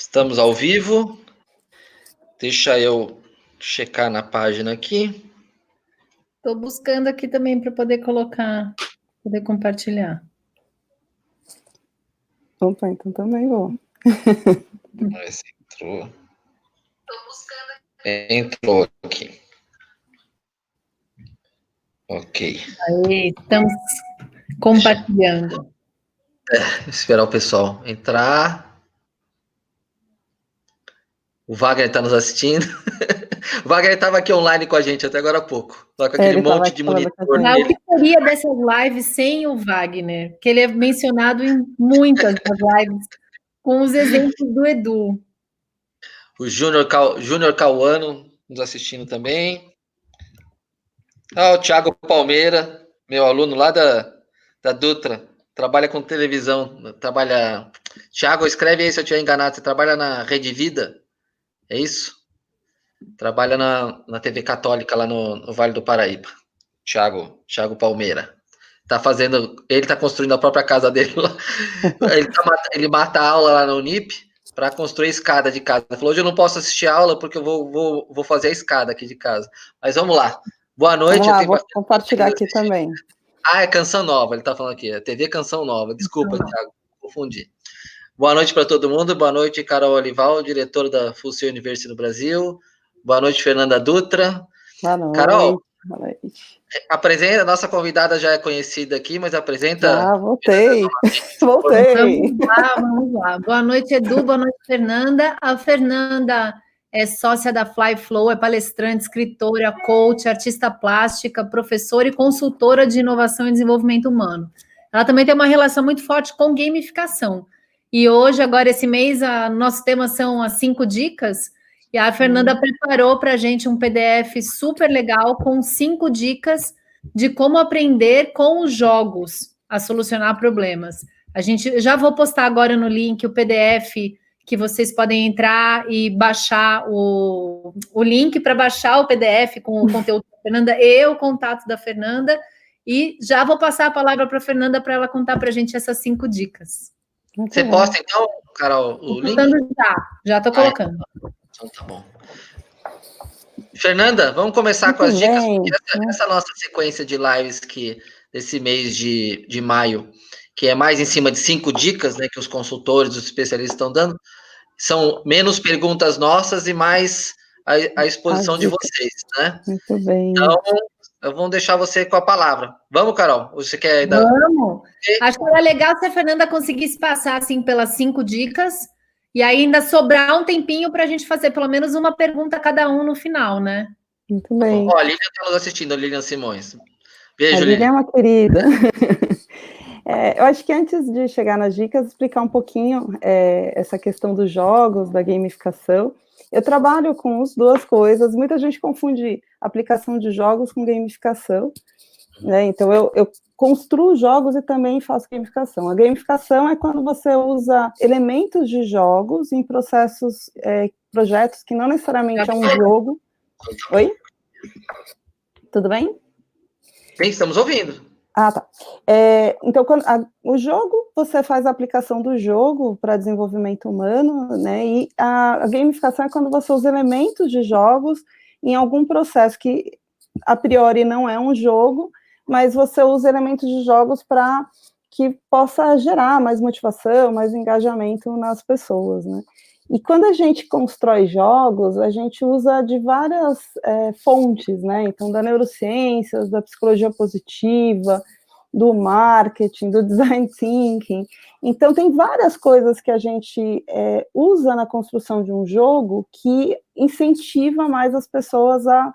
Estamos ao vivo. Deixa eu checar na página aqui. Estou buscando aqui também para poder colocar, poder compartilhar. Opa, então também vou. Mas entrou. Entrou aqui. Ok. Aí, estamos compartilhando. Esperar o pessoal entrar. O Wagner está nos assistindo. O Wagner estava aqui online com a gente até agora há pouco. Só com aquele monte de monitor. O que seria dessas lives sem o Wagner? Que ele é mencionado em muitas das lives, com os exemplos do Edu. O Júnior Cauano nos assistindo também. O Thiago Palmeira, meu aluno lá da Dutra. Trabalha com televisão. Thiago, escreve aí se eu estiver enganado. Você trabalha na Rede Vida? É isso? Trabalha na TV Católica lá no Vale do Paraíba. Thiago Palmeira. Ele está construindo a própria casa dele lá. Ele mata a aula lá na Unip para construir a escada de casa. Ele falou, hoje eu não posso assistir a aula porque eu vou fazer a escada aqui de casa. Mas vamos lá. Boa noite. Vamos lá, vou compartilhar aqui também. É Canção Nova, ele está falando aqui. É TV Canção Nova. Desculpa, Thiago, confundi. Boa noite para todo mundo. Boa noite, Carol Olival, diretora da Full University no Brasil. Boa noite, Fernanda Dutra. Boa noite. Carol, boa noite. Apresenta, a nossa convidada já é conhecida aqui, mas apresenta... voltei. Vamos lá. Boa noite, Edu. Boa noite, Fernanda. A Fernanda é sócia da Fly Flow, é palestrante, escritora, coach, artista plástica, professora e consultora de inovação e desenvolvimento humano. Ela também tem uma relação muito forte com gamificação. E hoje, agora, esse mês, nosso tema são as 5 dicas. E a Fernanda preparou para a gente um PDF super legal com 5 dicas de como aprender com os jogos a solucionar problemas. Já vou postar agora no link o PDF que vocês podem entrar e baixar o link para baixar o PDF com o conteúdo da Fernanda e o contato da Fernanda. E já vou passar a palavra para a Fernanda para ela contar para a gente essas 5 dicas. Você posta, então, Carol, o link? Já estou colocando. Então tá bom. Fernanda, vamos começar com as dicas, porque essa nossa sequência de lives desse mês de maio, que é mais em cima de 5 dicas, né, que os consultores, os especialistas estão dando, são menos perguntas nossas e mais a exposição de vocês, né? Muito bem. Então, vamos deixar você com a palavra. Vamos, Carol? Você quer dar... Vamos! Acho que era legal se a Fernanda conseguisse passar, assim, pelas 5 dicas, e ainda sobrar um tempinho para a gente fazer pelo menos uma pergunta a cada um no final, né? Muito bem. Ó, a Lilian está nos assistindo, a Lilian Simões. Beijo, Lilian. Lilian é uma querida. Eu acho que antes de chegar nas dicas, explicar um pouquinho essa questão dos jogos, da gamificação. Eu trabalho com as duas coisas. Muita gente confunde aplicação de jogos com gamificação, né? Então, eu construo jogos e também faço gamificação. A gamificação é quando você usa elementos de jogos em projetos que não necessariamente é um jogo. Oi? Tudo bem? Sim, estamos ouvindo. Tá. Então, o jogo, você faz a aplicação do jogo para desenvolvimento humano, né? E a gamificação é quando você usa elementos de jogos em algum processo que, a priori, não é um jogo, mas você usa elementos de jogos para que possa gerar mais motivação, mais engajamento nas pessoas, né? E quando a gente constrói jogos, a gente usa de várias fontes, né? Então, da neurociências, da psicologia positiva, do marketing, do design thinking. Então, tem várias coisas que a gente usa na construção de um jogo que incentiva mais as pessoas a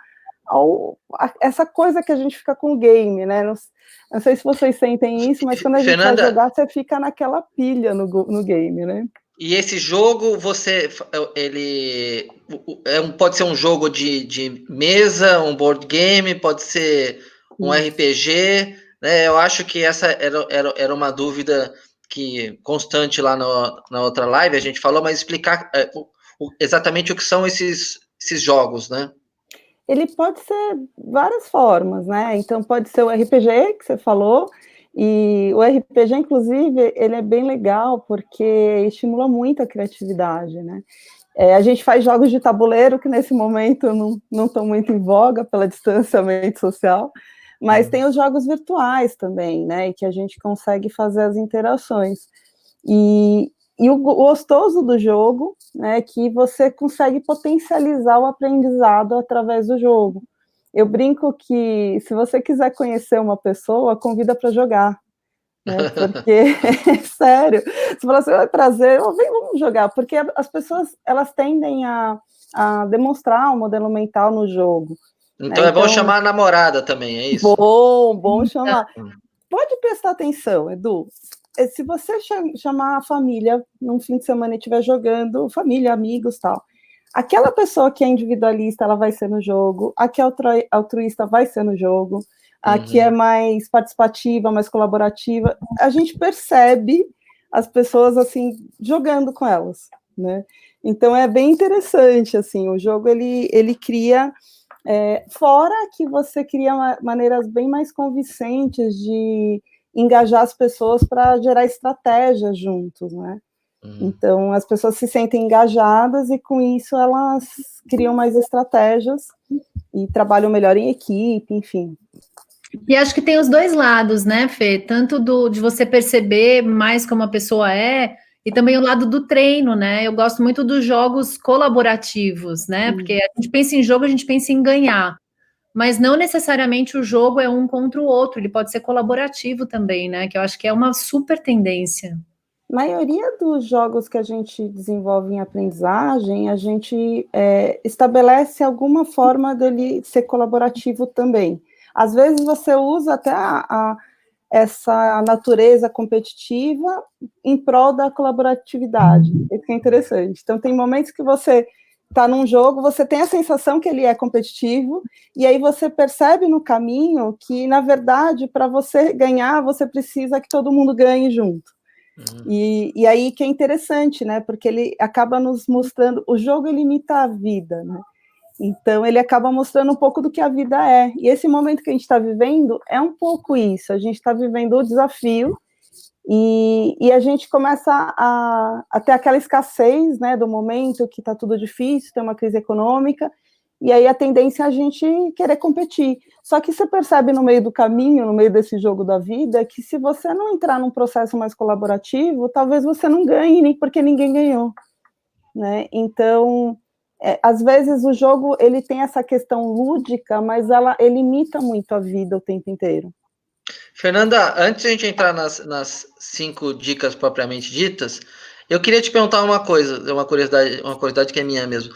essa coisa que a gente fica com o game, né? Não sei se vocês sentem isso, mas quando a gente vai jogar, você fica naquela pilha no game, né? E esse jogo, pode ser um jogo de mesa, um board game, pode ser um RPG, né? Eu acho que essa era uma dúvida constante lá na outra live, a gente falou, mas explicar exatamente o que são esses jogos, né? Ele pode ser várias formas, né? Então, pode ser o RPG, que você falou, E o RPG, inclusive, ele é bem legal porque estimula muito a criatividade, né? A gente faz jogos de tabuleiro que nesse momento não estão muito em voga pelo distanciamento social, mas tem os jogos virtuais também, né? E que a gente consegue fazer as interações. E o gostoso do jogo, né, é que você consegue potencializar o aprendizado através do jogo. Eu brinco que, se você quiser conhecer uma pessoa, convida para jogar, né, porque, sério, você fala assim, é prazer, vamos jogar, porque as pessoas, elas tendem a demonstrar um modelo mental no jogo. Então, né? é bom chamar a namorada também, é isso? Bom chamar. Pode prestar atenção, Edu. Se você chamar a família num fim de semana e estiver jogando, família, amigos, tal, aquela pessoa que é individualista, ela vai ser no jogo, a que é altruísta vai ser no jogo, a que é mais participativa, mais colaborativa, a gente percebe as pessoas, assim, jogando com elas, né? Então, é bem interessante, assim, o jogo, ele cria... fora que você cria maneiras bem mais convincentes de engajar as pessoas para gerar estratégias juntos, né? Então, as pessoas se sentem engajadas e, com isso, elas criam mais estratégias e trabalham melhor em equipe, enfim. E acho que tem os dois lados, né, Fê? Tanto de você perceber mais como a pessoa é, e também o lado do treino, né? Eu gosto muito dos jogos colaborativos, né? Porque a gente pensa em jogo, a gente pensa em ganhar. Mas não necessariamente o jogo é um contra o outro, ele pode ser colaborativo também, né? Que eu acho que é uma super tendência. A maioria dos jogos que a gente desenvolve em aprendizagem, a gente estabelece alguma forma dele ser colaborativo também. Às vezes você usa até essa natureza competitiva em prol da colaboratividade. Isso que é interessante. Então, tem momentos que você está num jogo, você tem a sensação que ele é competitivo, e aí você percebe no caminho que, na verdade, para você ganhar, você precisa que todo mundo ganhe junto. E aí que é interessante, né? Porque ele acaba nos mostrando, o jogo ele imita a vida, né? Então ele acaba mostrando um pouco do que a vida é. E esse momento que a gente está vivendo é um pouco isso. A gente está vivendo o desafio e a gente começa a ter aquela escassez, né, do momento que está tudo difícil, tem uma crise econômica, e aí a tendência é a gente querer competir. Só que você percebe no meio do caminho, no meio desse jogo da vida, que se você não entrar num processo mais colaborativo, talvez você não ganhe, nem porque ninguém ganhou, né? Então, às vezes o jogo ele tem essa questão lúdica, mas ele imita muito a vida o tempo inteiro. Fernanda, antes de a gente entrar nas 5 dicas propriamente ditas, eu queria te perguntar uma coisa, uma curiosidade que é minha mesmo.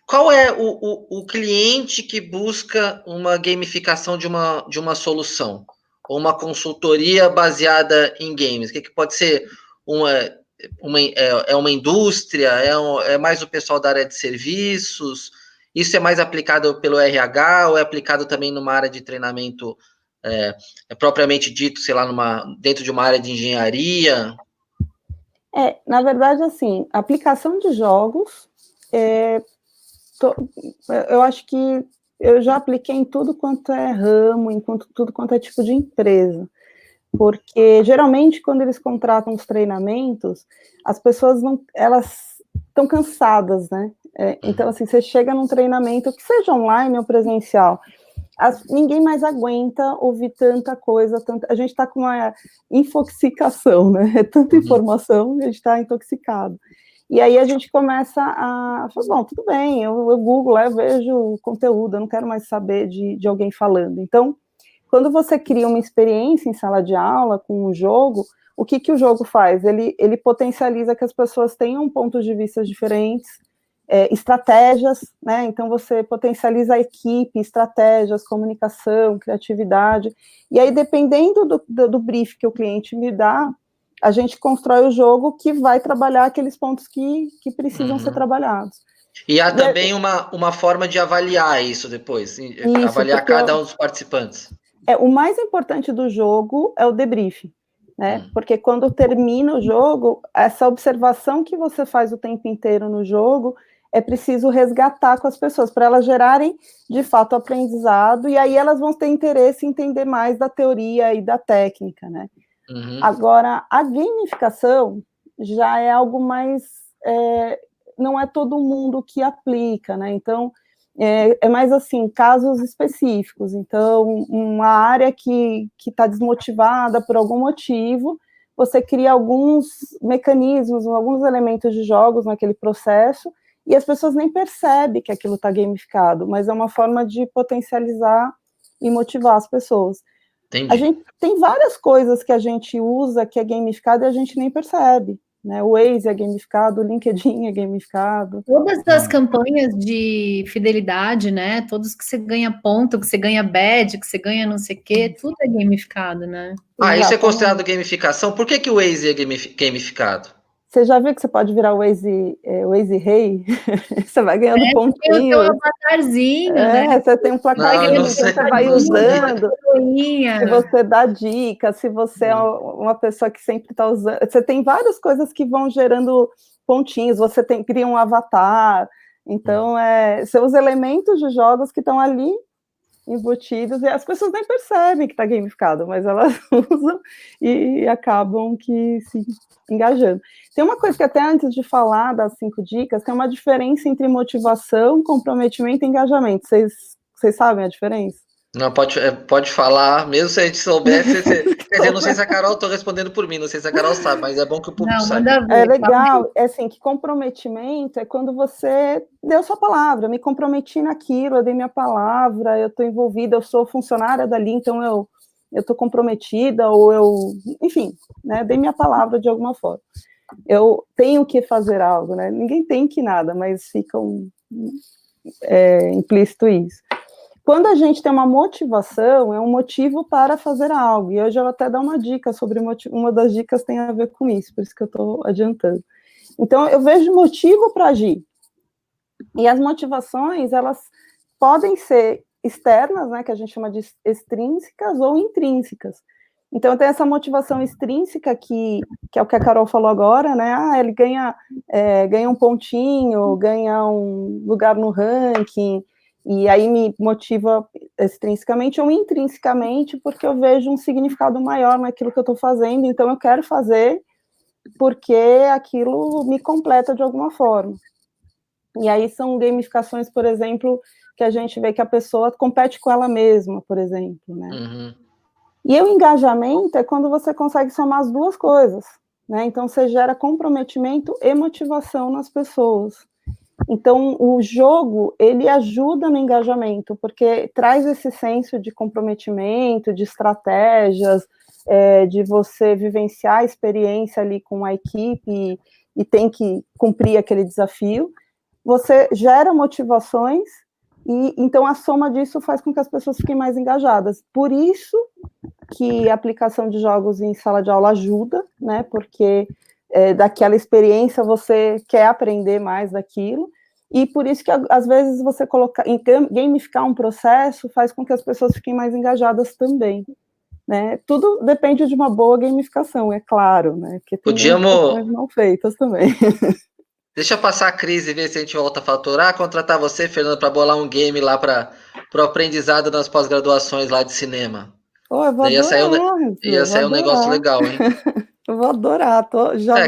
Qual é o cliente que busca uma gamificação de uma solução? Ou uma consultoria baseada em games? O que pode ser uma indústria? É mais o pessoal da área de serviços? Isso é mais aplicado pelo RH ou é aplicado também numa área de treinamento propriamente dito, sei lá, dentro de uma área de engenharia? Na verdade, assim, a aplicação de jogos, eu acho que eu já apliquei em tudo quanto é ramo, em tudo quanto é tipo de empresa, porque geralmente quando eles contratam os treinamentos, as pessoas elas estão cansadas, né? Então, assim, você chega num treinamento, que seja online ou presencial, ninguém mais aguenta ouvir tanta coisa, a gente está com uma infoxicação, né? É tanta informação, a gente está intoxicado. E aí a gente começa a falar, bom, tudo bem, eu Google, eu vejo o conteúdo, eu não quero mais saber de alguém falando. Então, quando você cria uma experiência em sala de aula com um jogo, o que o jogo faz? Ele potencializa que as pessoas tenham pontos de vista diferentes, estratégias, né? Então você potencializa a equipe, estratégias, comunicação, criatividade, e aí dependendo do brief que o cliente me dá, a gente constrói o jogo que vai trabalhar aqueles pontos que precisam ser trabalhados. E há também uma forma de avaliar isso depois, avaliar cada um dos participantes. O mais importante do jogo é o debrief, né? Porque quando termina o jogo, essa observação que você faz o tempo inteiro no jogo, é preciso resgatar com as pessoas, para elas gerarem, de fato, aprendizado, e aí elas vão ter interesse em entender mais da teoria e da técnica, né? Uhum. Agora, a gamificação já é algo mais... não é todo mundo que aplica, né? Então, é mais assim, casos específicos. Então, uma área que está desmotivada por algum motivo, você cria alguns mecanismos, alguns elementos de jogos naquele processo, e as pessoas nem percebem que aquilo está gamificado, mas é uma forma de potencializar e motivar as pessoas. Entendi. A gente tem várias coisas que a gente usa que é gamificado e a gente nem percebe, né? O Waze é gamificado, o LinkedIn é gamificado. Todas as campanhas de fidelidade, né? Todos que você ganha ponto, que você ganha badge, que você ganha não sei o quê, tudo é gamificado, né? Isso é considerado gamificação? Por que o Waze é gamificado? Você já viu que você pode virar o Waze Rei? Você vai ganhando pontinhos. Tem o teu avatarzinho, né? Você tem um placarzinho, você vai usando. Se você dá dicas, se você é uma pessoa que sempre está usando. Você tem várias coisas que vão gerando pontinhos, você cria um avatar. Então, são os elementos de jogos que estão ali embutidos, e as pessoas nem percebem que está gamificado, mas elas usam e acabam que se engajando. Tem uma coisa que até antes de falar das 5 dicas, tem uma diferença entre motivação, comprometimento e engajamento. Vocês sabem a diferença? Não, pode falar, mesmo se a gente soubesse, quer dizer, não sei se a Carol está respondendo por mim, não sei se a Carol sabe, mas é bom que o público saiba. É legal, é assim, que comprometimento é quando você deu sua palavra, me comprometi naquilo, eu dei minha palavra, eu estou envolvida, eu sou funcionária dali, então eu estou comprometida, ou enfim, né, dei minha palavra de alguma forma. Eu tenho que fazer algo, né, ninguém tem que nada, mas fica implícito isso. Quando a gente tem uma motivação, é um motivo para fazer algo, e hoje eu vou até dar uma dica sobre uma das dicas tem a ver com isso, por isso que eu estou adiantando. Então, eu vejo motivo para agir, e as motivações, elas podem ser externas, né, que a gente chama de extrínsecas ou intrínsecas. Então, tem essa motivação extrínseca, que é o que a Carol falou agora, né, ele ganha um pontinho, ganha um lugar no ranking, e aí me motiva extrinsecamente ou intrinsecamente, porque eu vejo um significado maior naquilo que eu estou fazendo, então eu quero fazer porque aquilo me completa de alguma forma. E aí são gamificações, por exemplo, que a gente vê que a pessoa compete com ela mesma, por exemplo, né? Uhum. E o engajamento é quando você consegue somar as duas coisas, né? Então você gera comprometimento e motivação nas pessoas. Então, o jogo, ele ajuda no engajamento, porque traz esse senso de comprometimento, de estratégias, de você vivenciar a experiência ali com a equipe e tem que cumprir aquele desafio. Você gera motivações e, então, a soma disso faz com que as pessoas fiquem mais engajadas. Por isso que a aplicação de jogos em sala de aula ajuda, né, porque daquela experiência você quer aprender mais daquilo, e por isso que às vezes você gamificar um processo faz com que as pessoas fiquem mais engajadas também, né? Tudo depende de uma boa gamificação, é claro, né? Porque tem coisas mal feitas também. Deixa eu passar a crise e ver se a gente volta a faturar, contratar você, Fernando, para bolar um game lá para o aprendizado nas pós-graduações lá de cinema. Eu vou ia sair um negócio legal, hein? Eu vou adorar.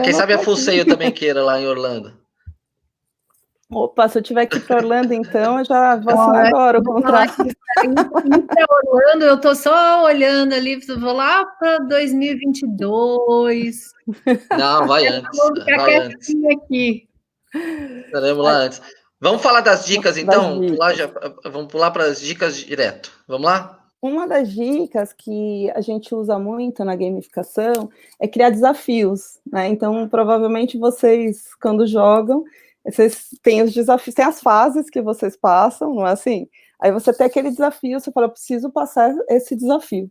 Quem sabe a Full também queira lá em Orlando. Opa, se eu tiver que ir para Orlando, então, eu já vou assinar agora o contrato. Para Orlando, eu estou só olhando ali, vou lá para 2022. Não, vai antes. Vai antes. Aqui. Estaremos lá antes. Vamos falar das dicas, então? Vamos pular para as dicas direto. Vamos lá? Uma das dicas que a gente usa muito na gamificação é criar desafios, né? Então, provavelmente vocês, quando jogam, vocês têm os desafios, tem as fases que vocês passam, não é assim? Aí você tem aquele desafio, você fala, eu preciso passar esse desafio.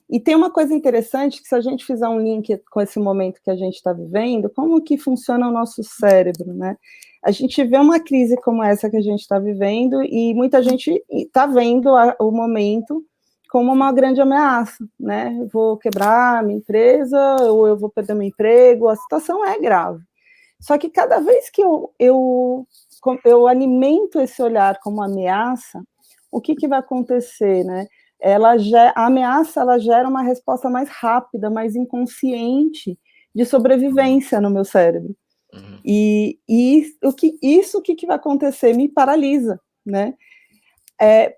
E tem uma coisa interessante, que se a gente fizer um link com esse momento que a gente está vivendo, como que funciona o nosso cérebro, né? A gente vê uma crise como essa que a gente está vivendo, e muita gente está vendo o momento como uma grande ameaça, né? Eu vou quebrar minha empresa, ou eu vou perder meu emprego, a situação é grave. Só que cada vez que eu alimento esse olhar como ameaça, o que vai acontecer, né? A ameaça, ela gera uma resposta mais rápida, mais inconsciente de sobrevivência no meu cérebro. E o que vai acontecer? Me paralisa, né?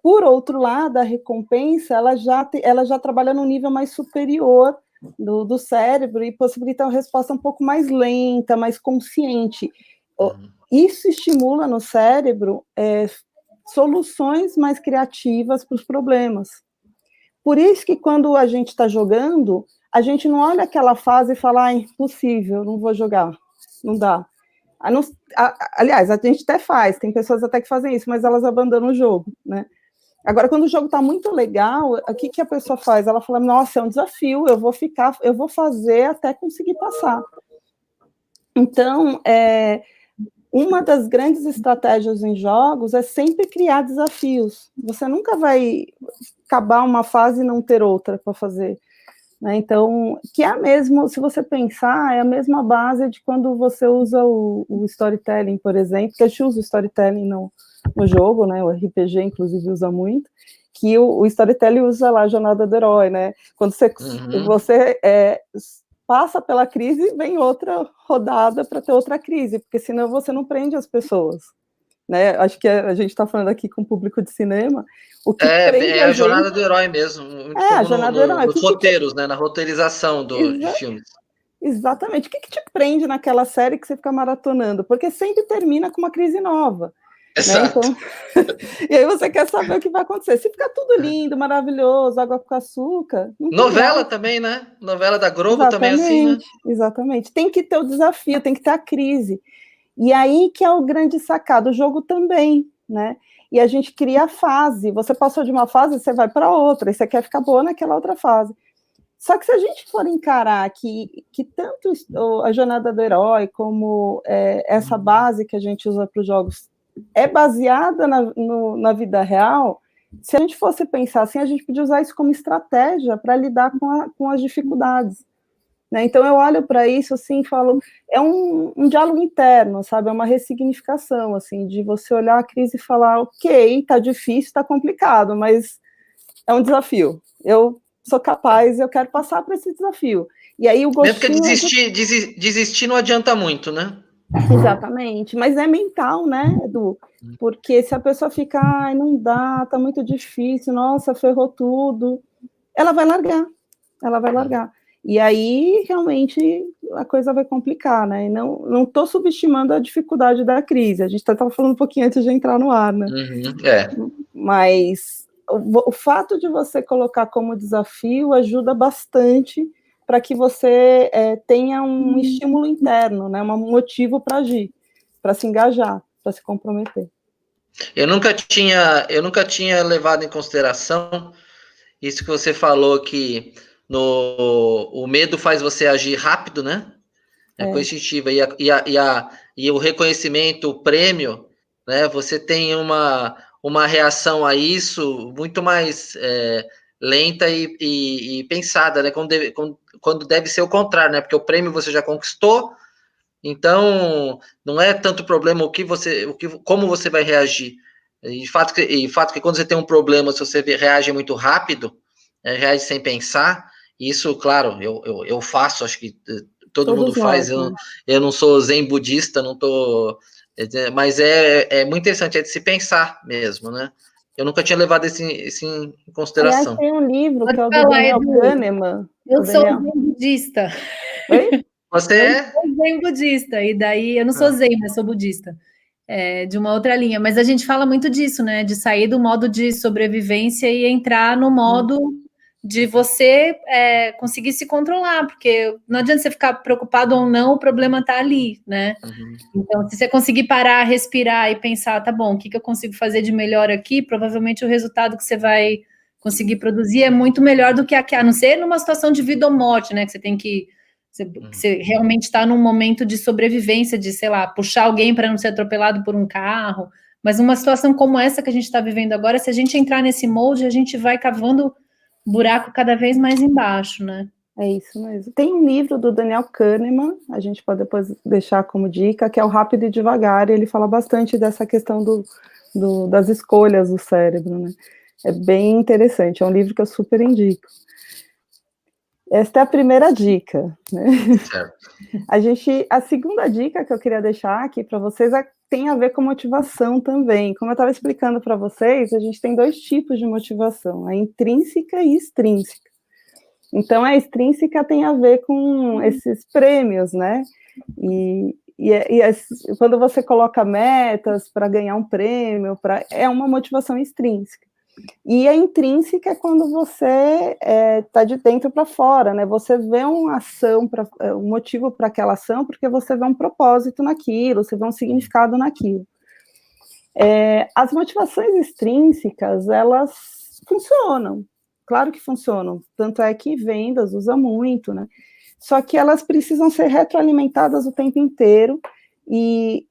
Por outro lado, a recompensa, ela já trabalha num nível mais superior do cérebro e possibilita uma resposta um pouco mais lenta, mais consciente. Isso estimula no cérebro soluções mais criativas para os problemas. Por isso que quando a gente está jogando, a gente não olha aquela fase e fala, impossível, não vou jogar, não dá. Aliás, a gente até faz, tem pessoas até que fazem isso, mas elas abandonam o jogo, né? Agora, quando o jogo está muito legal, o que a pessoa faz? Ela fala, nossa, é um desafio, eu vou fazer até conseguir passar. Então, uma das grandes estratégias em jogos é sempre criar desafios. Você nunca vai acabar uma fase e não ter outra para fazer. Né? Então, que é a mesma, se você pensar, é a mesma base de quando você usa o storytelling, por exemplo, que a gente usa o storytelling no jogo, né? O RPG, inclusive, usa muito, que o storytelling usa lá a jornada do herói, né? Quando você passa pela crise, vem outra rodada para ter outra crise, porque senão você não prende as pessoas. Né? Acho que a gente está falando aqui com o público de cinema. O que é a jornada do herói mesmo, muito a jornada do herói. Nos roteiros, né? Na roteirização de filmes. Exatamente. O que te prende naquela série que você fica maratonando? Porque sempre termina com uma crise nova. Exato. Né? Então, e aí você quer saber o que vai acontecer. Se ficar tudo lindo, maravilhoso, água com açúcar... Novela também, né? Novela da Globo também é assim, né? Exatamente. Tem que ter o desafio, tem que ter a crise. E aí que é o grande sacado, o jogo também, né? E a gente cria a fase, você passou de uma fase, você vai para outra, e você quer ficar boa naquela outra fase. Só que se a gente for encarar que tanto a jornada do herói, como essa base que a gente usa para os jogos, é baseada na vida real, se a gente fosse pensar assim, a gente podia usar isso como estratégia para lidar com as dificuldades. Né? Então eu olho para isso assim e falo, é um diálogo interno, sabe? É uma ressignificação, assim, de você olhar a crise e falar, ok, tá difícil, tá complicado, mas é um desafio. Eu sou capaz, eu quero passar por esse desafio. E aí o gostinho... Mesmo que desistir não adianta muito, né? Exatamente, mas é mental, né, Edu? Porque se a pessoa ficar, não dá, tá muito difícil, nossa, ferrou tudo, ela vai largar. E aí, realmente, a coisa vai complicar, né? E não estou subestimando a dificuldade da crise. A gente estava falando um pouquinho antes de entrar no ar, né? Mas o fato de você colocar como desafio ajuda bastante para que você tenha um estímulo interno, né? Um motivo para agir, para se engajar, para se comprometer. Eu nunca tinha levado em consideração isso que você falou, que o medo faz você agir rápido, né? É coercitiva. E o reconhecimento, o prêmio, né? Você tem uma reação a isso muito mais lenta e pensada, né? Quando deve ser o contrário, né? Porque o prêmio você já conquistou, então não é tanto problema como você vai reagir. E fato que quando você tem um problema, se você reage muito rápido, reage sem pensar, isso, claro, eu faço, acho que todo mundo faz, eu não sou zen budista, não tô, mas é muito interessante, é de se pensar mesmo, né? Eu nunca tinha levado isso em consideração. Aliás, tem um livro que é o do Daniel Kahneman. Eu sou zen budista. Oi? Você eu sou zen budista, e daí eu não sou zen, mas sou budista. De uma outra linha, mas a gente fala muito disso, né? De sair do modo de sobrevivência e entrar no modo de você conseguir se controlar, porque não adianta você ficar preocupado ou não, o problema tá ali, né? Então, se você conseguir parar, respirar e pensar, tá bom, o que eu consigo fazer de melhor aqui, provavelmente o resultado que você vai conseguir produzir é muito melhor do que a não ser numa situação de vida ou morte, né? Que você tem que você realmente está num momento de sobrevivência, de, sei lá, puxar alguém para não ser atropelado por um carro, mas numa situação como essa que a gente está vivendo agora, se a gente entrar nesse molde, a gente vai cavando buraco cada vez mais embaixo, né? É isso mesmo. Tem um livro do Daniel Kahneman, a gente pode depois deixar como dica, que é o Rápido e Devagar, e ele fala bastante dessa questão das escolhas do cérebro, né? É bem interessante, é um livro que eu super indico. Esta é a primeira dica, né? Certo. A segunda dica que eu queria deixar aqui para vocês tem a ver com motivação também. Como eu estava explicando para vocês, a gente tem 2 tipos de motivação, a intrínseca e extrínseca. Então, a extrínseca tem a ver com esses prêmios, né? Quando você coloca metas para ganhar um prêmio, é uma motivação extrínseca. E a intrínseca é quando você está de dentro para fora, né? Você vê uma ação, um motivo para aquela ação, porque você vê um propósito naquilo, você vê um significado naquilo. As motivações extrínsecas, elas funcionam. Claro que funcionam, tanto é que vendas usa muito, né? Só que elas precisam ser retroalimentadas o tempo inteiro e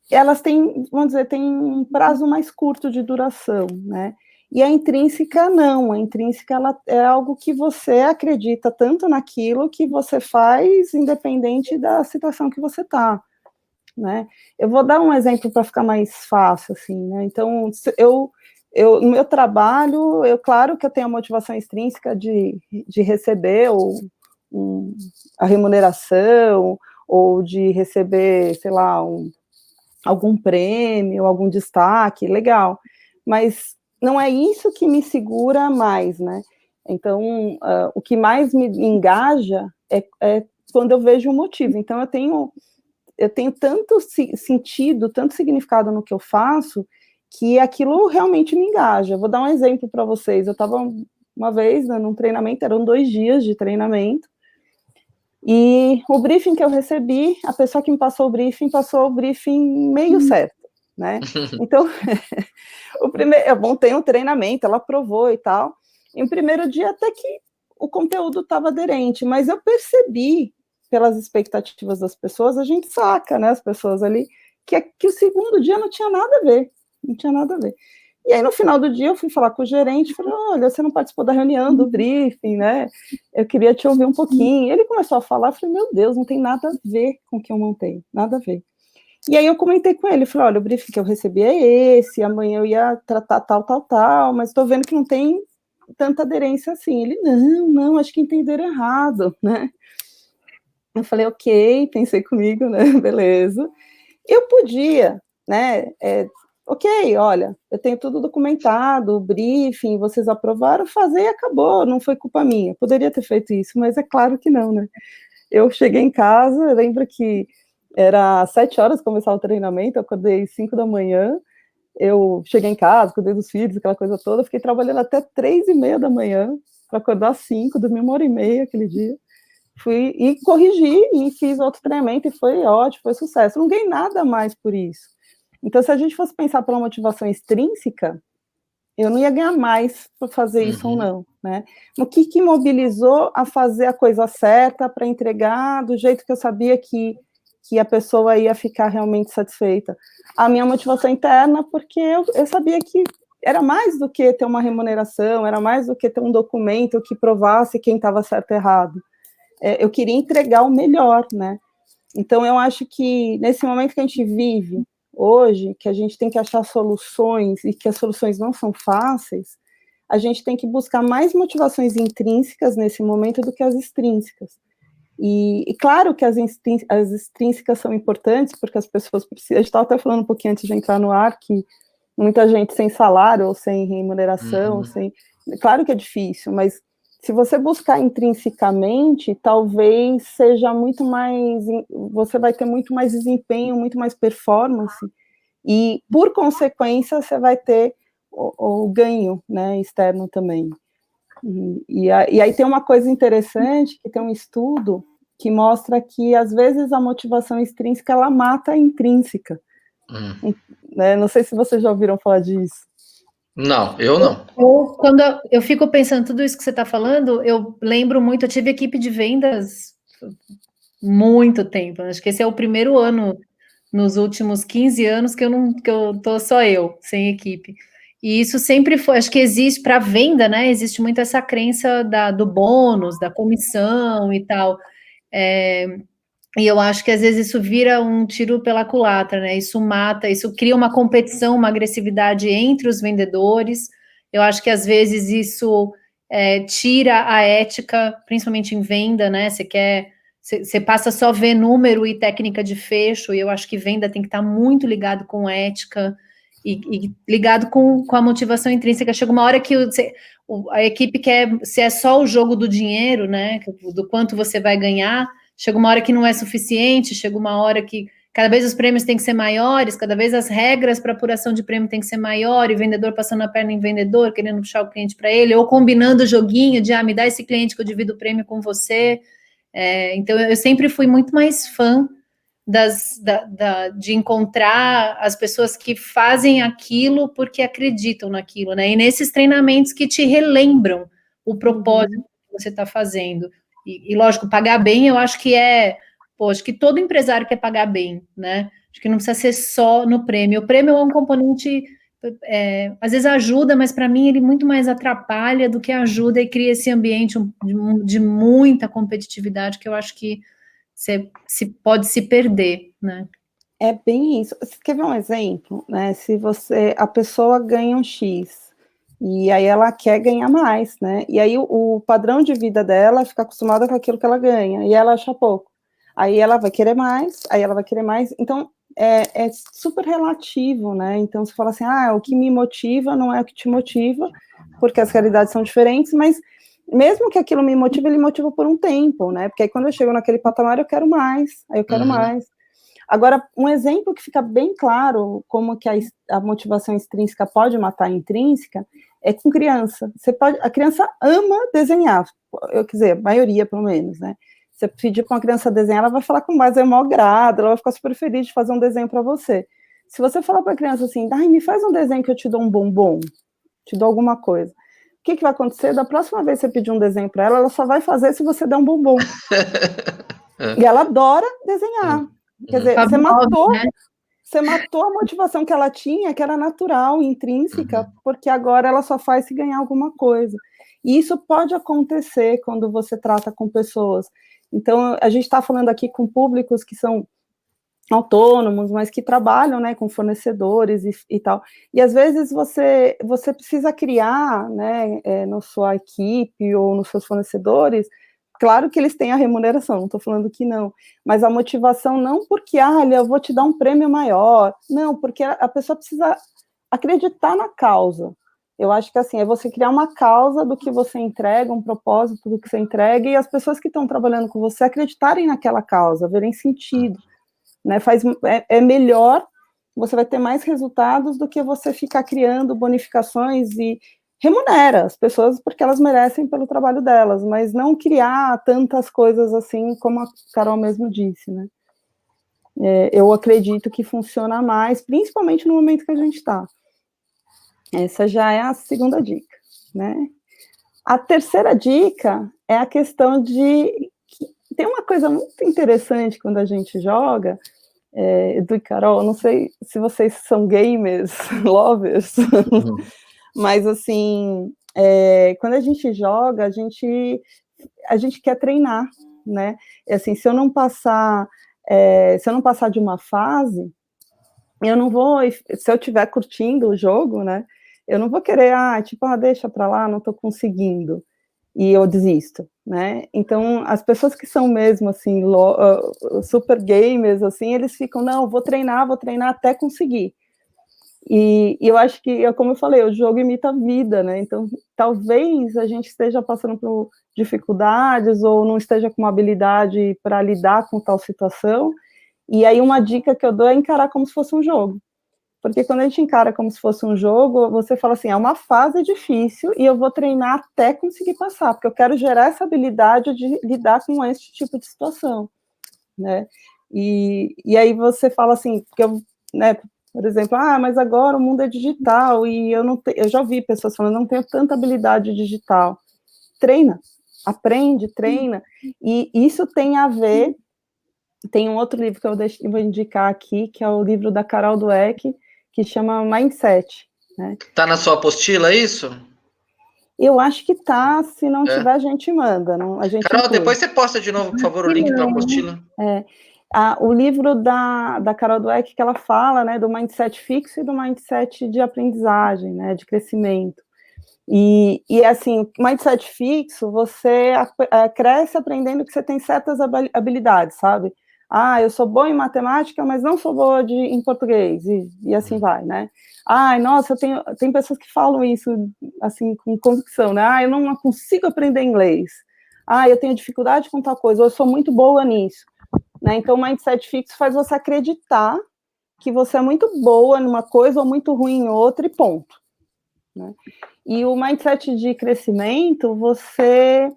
elas têm, vamos dizer, têm um prazo mais curto de duração, né? E a intrínseca não, a intrínseca ela é algo que você acredita tanto naquilo que você faz, independente da situação que você está, né? Eu vou dar um exemplo para ficar mais fácil, assim, né? Então, no meu trabalho, claro que eu tenho a motivação extrínseca de receber a remuneração, ou de receber, sei lá, algum prêmio, algum destaque, legal, mas não é isso que me segura mais, né? Então, o que mais me engaja é quando eu vejo um motivo. Então, eu tenho tanto sentido, tanto significado no que eu faço, que aquilo realmente me engaja. Vou dar um exemplo para vocês. Eu estava uma vez, né, num treinamento, eram 2 dias de treinamento, e o briefing que eu recebi, a pessoa que me passou o briefing meio certo, né? Então, eu montei um treinamento, ela aprovou e tal, e no primeiro dia até que o conteúdo estava aderente, mas eu percebi, pelas expectativas das pessoas, a gente saca, né, as pessoas ali, que o segundo dia não tinha nada a ver, não tinha nada a ver. E aí, no final do dia, eu fui falar com o gerente, falei, olha, você não participou da reunião, do briefing, né, eu queria te ouvir um pouquinho. Ele começou a falar, eu falei, meu Deus, não tem nada a ver com o que eu montei, nada a ver. E aí eu comentei com ele, falei, olha, o briefing que eu recebi é esse, amanhã eu ia tratar tal, mas estou vendo que não tem tanta aderência assim. Ele, não, acho que entenderam errado, né? Eu falei, ok, pensei comigo, né, beleza. Eu podia, né, ok, olha, eu tenho tudo documentado, o briefing, vocês aprovaram, fazer e acabou, não foi culpa minha. Poderia ter feito isso, mas é claro que não, né? Eu cheguei em casa, eu lembro que era 7 horas que começava o treinamento, eu acordei 5 da manhã, eu cheguei em casa, cuidei dos filhos, aquela coisa toda, fiquei trabalhando até 3:30 da manhã, para acordar às 5, dormi 1h30 aquele dia, fui e corrigi, e fiz outro treinamento, e foi ótimo, foi sucesso, não ganhei nada mais por isso. Então, se a gente fosse pensar pela motivação extrínseca, eu não ia ganhar mais para fazer isso ou não, né? O que mobilizou a fazer a coisa certa, para entregar do jeito que eu sabia que a pessoa ia ficar realmente satisfeita? A minha motivação interna, porque eu sabia que era mais do que ter uma remuneração, era mais do que ter um documento que provasse quem estava certo e errado. Eu queria entregar o melhor, né? Então, eu acho que nesse momento que a gente vive hoje, que a gente tem que achar soluções e que as soluções não são fáceis, a gente tem que buscar mais motivações intrínsecas nesse momento do que as extrínsecas. E claro que as extrínsecas são importantes, porque as pessoas precisam. A gente estava até falando um pouquinho antes de entrar no ar, que muita gente sem salário ou sem remuneração, claro que é difícil, mas se você buscar intrinsecamente, talvez seja muito mais, você vai ter muito mais desempenho, muito mais performance, e, por consequência, você vai ter o ganho, né, externo também. E aí tem uma coisa interessante, que tem um estudo que mostra que, às vezes, a motivação extrínseca, ela mata a intrínseca. Né? Não sei se vocês já ouviram falar disso. Não, eu não. Quando eu fico pensando tudo isso que você está falando, eu lembro muito, eu tive equipe de vendas muito tempo, acho que esse é o primeiro ano nos últimos 15 anos que eu tô só eu, sem equipe. E isso sempre foi, acho que existe para venda, né? Existe muito essa crença do bônus, da comissão e tal. E eu acho que às vezes isso vira um tiro pela culatra, né? Isso mata, isso cria uma competição, uma agressividade entre os vendedores. Eu acho que às vezes isso tira a ética, principalmente em venda, né? Você passa só a ver número e técnica de fecho, e eu acho que venda tem que estar muito ligado com ética e ligado com a motivação intrínseca. Chega uma hora que a equipe quer, se é só o jogo do dinheiro, né? Do quanto você vai ganhar. Chega uma hora que não é suficiente, chega uma hora que cada vez os prêmios têm que ser maiores, cada vez as regras para apuração de prêmio têm que ser maior, e vendedor passando a perna em vendedor, querendo puxar o cliente para ele, ou combinando o joguinho de, me dá esse cliente que eu divido o prêmio com você. Então, eu sempre fui muito mais fã de encontrar as pessoas que fazem aquilo porque acreditam naquilo, né? E nesses treinamentos que te relembram o propósito que você está fazendo. E, lógico, pagar bem, eu acho que acho que todo empresário quer pagar bem, né? Acho que não precisa ser só no prêmio. O prêmio é um componente, às vezes ajuda, mas para mim ele muito mais atrapalha do que ajuda e cria esse ambiente de muita competitividade que eu acho que pode se perder, né? É bem isso. Você quer ver um exemplo, né? Se a pessoa ganha um X, e aí ela quer ganhar mais, né? E aí o padrão de vida dela fica acostumada com aquilo que ela ganha, e ela acha pouco. Aí ela vai querer mais, aí ela vai querer mais. Então, é super relativo, né? Então, você fala assim, o que me motiva não é o que te motiva, porque as realidades são diferentes, mas mesmo que aquilo me motive, ele motiva por um tempo, né? Porque aí quando eu chego naquele patamar, eu quero mais, aí eu quero mais. Agora, um exemplo que fica bem claro como que a motivação extrínseca pode matar a intrínseca é com criança. A criança ama desenhar, quer dizer, a maioria, pelo menos, né? Você pedir para uma criança desenhar, ela vai falar com mais maior grado, ela vai ficar super feliz de fazer um desenho para você. Se você falar para a criança assim, me faz um desenho que eu te dou um bombom, te dou alguma coisa. O que vai acontecer? Da próxima vez que você pedir um desenho para ela só vai fazer se você der um bombom. E ela adora desenhar. Quer dizer, você matou a motivação que ela tinha, que era natural, intrínseca, porque agora ela só faz se ganhar alguma coisa. E isso pode acontecer quando você trata com pessoas. Então, a gente está falando aqui com públicos que são autônomos, mas que trabalham, né, com fornecedores e tal. E às vezes você precisa criar, né, na sua equipe ou nos seus fornecedores. Claro que eles têm a remuneração, não estou falando que não, mas a motivação não porque, eu vou te dar um prêmio maior, não, porque a pessoa precisa acreditar na causa. Eu acho que, assim, é você criar uma causa do que você entrega, um propósito do que você entrega, e as pessoas que estão trabalhando com você acreditarem naquela causa, verem sentido, né, é melhor, você vai ter mais resultados do que você ficar criando bonificações e remunera as pessoas porque elas merecem pelo trabalho delas, mas não criar tantas coisas assim, como a Carol mesmo disse, né? Eu acredito que funciona mais, principalmente no momento que a gente está. Essa já é a segunda dica, né? A terceira dica é a questão de... Tem uma coisa muito interessante quando a gente joga, Edu e Carol, não sei se vocês são gamers, lovers, mas, assim, quando a gente joga, a gente quer treinar, né? Assim, se eu não passar de uma fase, eu não vou, se eu estiver curtindo o jogo, né? Eu não vou querer, deixa pra lá, não tô conseguindo, e eu desisto, né? Então, as pessoas que são mesmo, assim, super gamers, assim, eles ficam, não, vou treinar até conseguir. E eu acho que, como eu falei, o jogo imita a vida, né? Então, talvez a gente esteja passando por dificuldades ou não esteja com uma habilidade para lidar com tal situação. E aí uma dica que eu dou é encarar como se fosse um jogo. Porque quando a gente encara como se fosse um jogo, você fala assim, é uma fase difícil e eu vou treinar até conseguir passar, porque eu quero gerar essa habilidade de lidar com esse tipo de situação, né? E aí você fala assim, porque eu, né, por exemplo, mas agora o mundo é digital e eu já ouvi pessoas falando, não tenho tanta habilidade digital. Treina, aprende, treina. E isso tem a ver, tem um outro livro que eu vou indicar aqui, que é o livro da Carol Dweck, que chama Mindset. né? Tá na sua apostila isso? Eu acho que tá, se não tiver, a gente manda. Não, a gente Carol, inclui. depois você posta de novo, por favor, o link para a apostila. O livro da Carol Dweck, que ela fala, né, do mindset fixo e do mindset de aprendizagem, né, de crescimento. E assim, mindset fixo, você cresce aprendendo que você tem certas habilidades, sabe? Eu sou boa em matemática, mas não sou boa em português, e assim vai, né? Nossa, tem pessoas que falam isso, assim, com convicção, né? Eu não consigo aprender inglês. Eu tenho dificuldade com tal coisa, eu sou muito boa nisso. Né? Então, o mindset fixo faz você acreditar que você é muito boa numa coisa ou muito ruim em outra, e ponto. Né? E o mindset de crescimento, você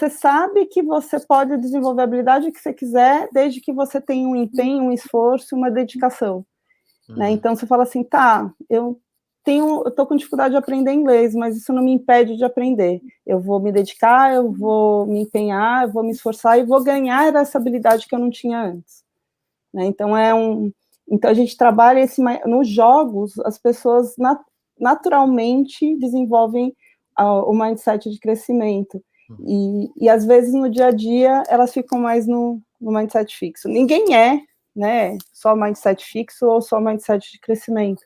sabe que você pode desenvolver a habilidade que você quiser, desde que você tenha um empenho, um esforço, uma dedicação. Né? Então, você fala assim, eu estou com dificuldade de aprender inglês, mas isso não me impede de aprender. Eu vou me dedicar, eu vou me empenhar, eu vou me esforçar e vou ganhar essa habilidade que eu não tinha antes. Né? Então, então, a gente trabalha nos jogos, as pessoas naturalmente desenvolvem o mindset de crescimento. E, às vezes, no dia a dia, elas ficam mais no mindset fixo. Ninguém né, só mindset fixo ou só mindset de crescimento.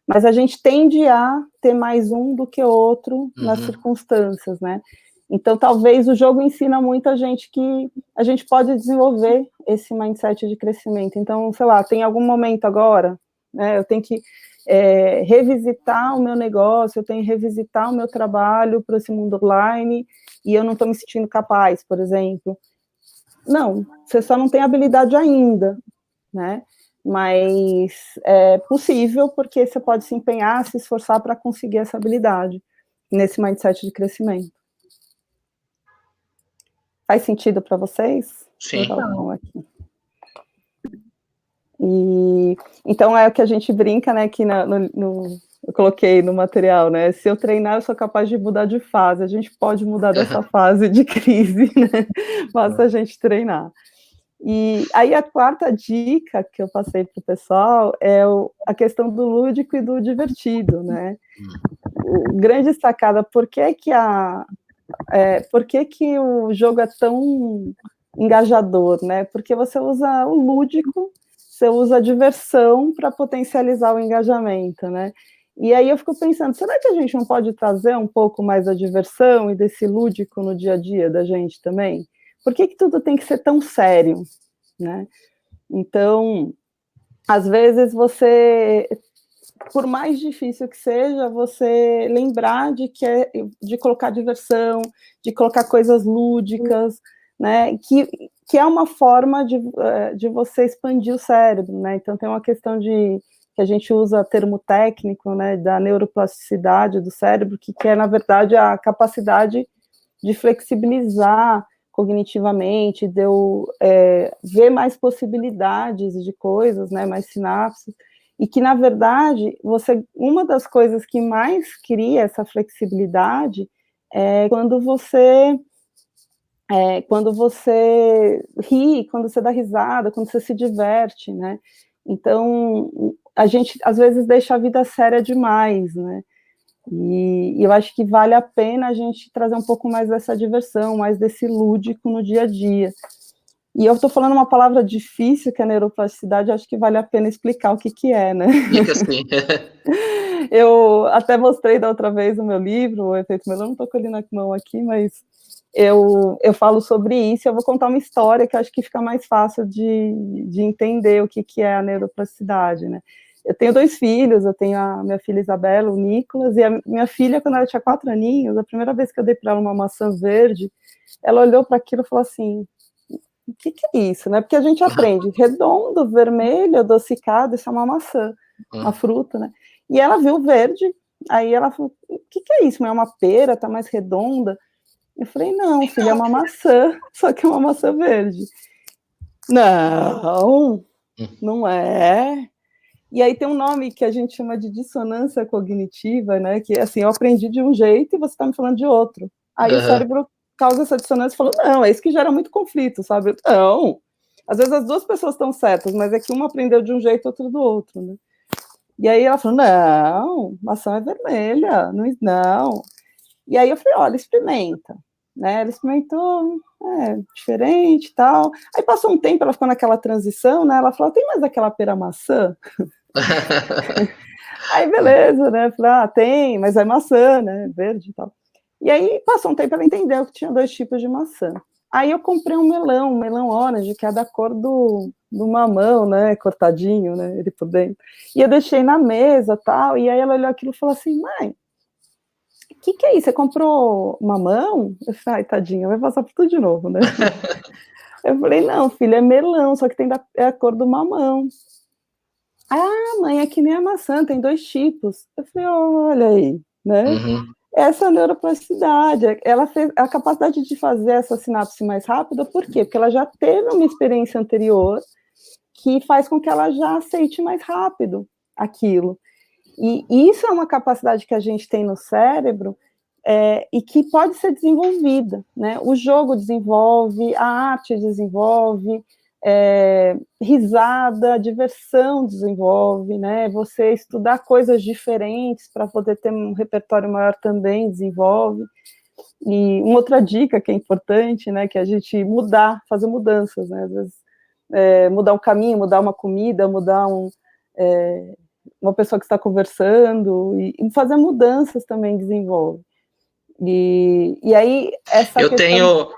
Mas a gente tende a ter mais um do que outro nas circunstâncias, né? Então, talvez o jogo ensina muito a gente que a gente pode desenvolver esse mindset de crescimento. Então, sei lá, tem algum momento agora, né? Eu tenho que revisitar o meu negócio, eu tenho que revisitar o meu trabalho para esse mundo online, e eu não estou me sentindo capaz, por exemplo. Não, você só não tem habilidade ainda, né? Mas é possível, porque você pode se empenhar, se esforçar para conseguir essa habilidade, nesse mindset de crescimento. Faz sentido para vocês? Sim. Então, é o que a gente brinca, né, que eu coloquei no material, né, se eu treinar, eu sou capaz de mudar de fase, a gente pode mudar dessa fase de crise, né, basta a gente treinar. E aí a quarta dica que eu passei para o pessoal é a questão do lúdico e do divertido, né? O grande sacada, por que o jogo é tão engajador, né? Porque você usa o lúdico, você usa a diversão para potencializar o engajamento, né? E aí eu fico pensando, será que a gente não pode trazer um pouco mais da diversão e desse lúdico no dia a dia da gente também? Por que tudo tem que ser tão sério, né? Então, às vezes você, por mais difícil que seja, você lembrar de colocar diversão, de colocar coisas lúdicas, né? Que é uma forma de você expandir o cérebro, né? Então, tem uma questão que a gente usa termo técnico, né, da neuroplasticidade do cérebro, que é, na verdade, a capacidade de flexibilizar cognitivamente, de eu ver mais possibilidades de coisas, né, mais sinapses, e que, na verdade, uma das coisas que mais cria essa flexibilidade é quando você ri, quando você dá risada, quando você se diverte, né? Então, a gente, às vezes, deixa a vida séria demais, né? E eu acho que vale a pena a gente trazer um pouco mais dessa diversão, mais desse lúdico no dia a dia. E eu estou falando uma palavra difícil, que é a neuroplasticidade, acho que vale a pena explicar o que é, né? Fica assim. Eu até mostrei da outra vez o meu livro, o Efeito Melão, não estou com ele na mão aqui, mas eu falo sobre isso, eu vou contar uma história que acho que fica mais fácil de entender o que é a neuroplasticidade, né? Eu tenho 2 filhos, eu tenho a minha filha Isabela, o Nicolas, e a minha filha, quando ela tinha 4 aninhos, a primeira vez que eu dei para ela uma maçã verde, ela olhou para aquilo e falou assim, o que é isso, né? Porque a gente aprende redondo, vermelho, adocicado, isso é uma maçã, uma fruta, né? E ela viu verde, aí ela falou, o que é isso? É uma pera, tá mais redonda? Eu falei, não, filha, é uma maçã, só que é uma maçã verde. Não é. E aí tem um nome que a gente chama de dissonância cognitiva, né? Que assim, eu aprendi de um jeito e você está me falando de outro. Aí o cérebro causa essa dissonância e falou, não, é isso que gera muito conflito, sabe? Não. Às vezes as duas pessoas estão certas, mas é que uma aprendeu de um jeito, outro do outro, né? E aí ela falou, não, maçã é vermelha, não. E aí eu falei, olha, experimenta, né? Ela experimentou, diferente e tal. Aí passou um tempo, ela ficou naquela transição, né? Ela falou, tem mais aquela pera maçã? Aí, beleza, né? Falei, tem, mas é maçã, né? Verde e tal. E aí, passou um tempo, ela entendeu que tinha 2 tipos de maçã. Aí eu comprei um melão orange, que é da cor do mamão, né? Cortadinho, né? Ele por dentro. E eu deixei na mesa e tal. E aí ela olhou aquilo e falou assim, mãe, o que é isso? Você comprou mamão? Eu falei, ai, tadinha, vai passar por tudo de novo, né? Eu falei, não, filha, é melão, só que é a cor do mamão. Ah, mãe, é que nem a maçã, tem 2 tipos. Eu falei, olha aí, né? Uhum. Essa é a neuroplasticidade, ela fez a capacidade de fazer essa sinapse mais rápida, por quê? Porque ela já teve uma experiência anterior que faz com que ela já aceite mais rápido aquilo. E isso é uma capacidade que a gente tem no cérebro e que pode ser desenvolvida, né? O jogo desenvolve, a arte desenvolve, risada, diversão desenvolve, né? Você estudar coisas diferentes para poder ter um repertório maior também desenvolve. E uma outra dica que é importante, né? Que é a gente fazer mudanças, né? Às vezes mudar um caminho, mudar uma comida, mudar uma pessoa que está conversando, e fazer mudanças também desenvolve. E aí, essa questão...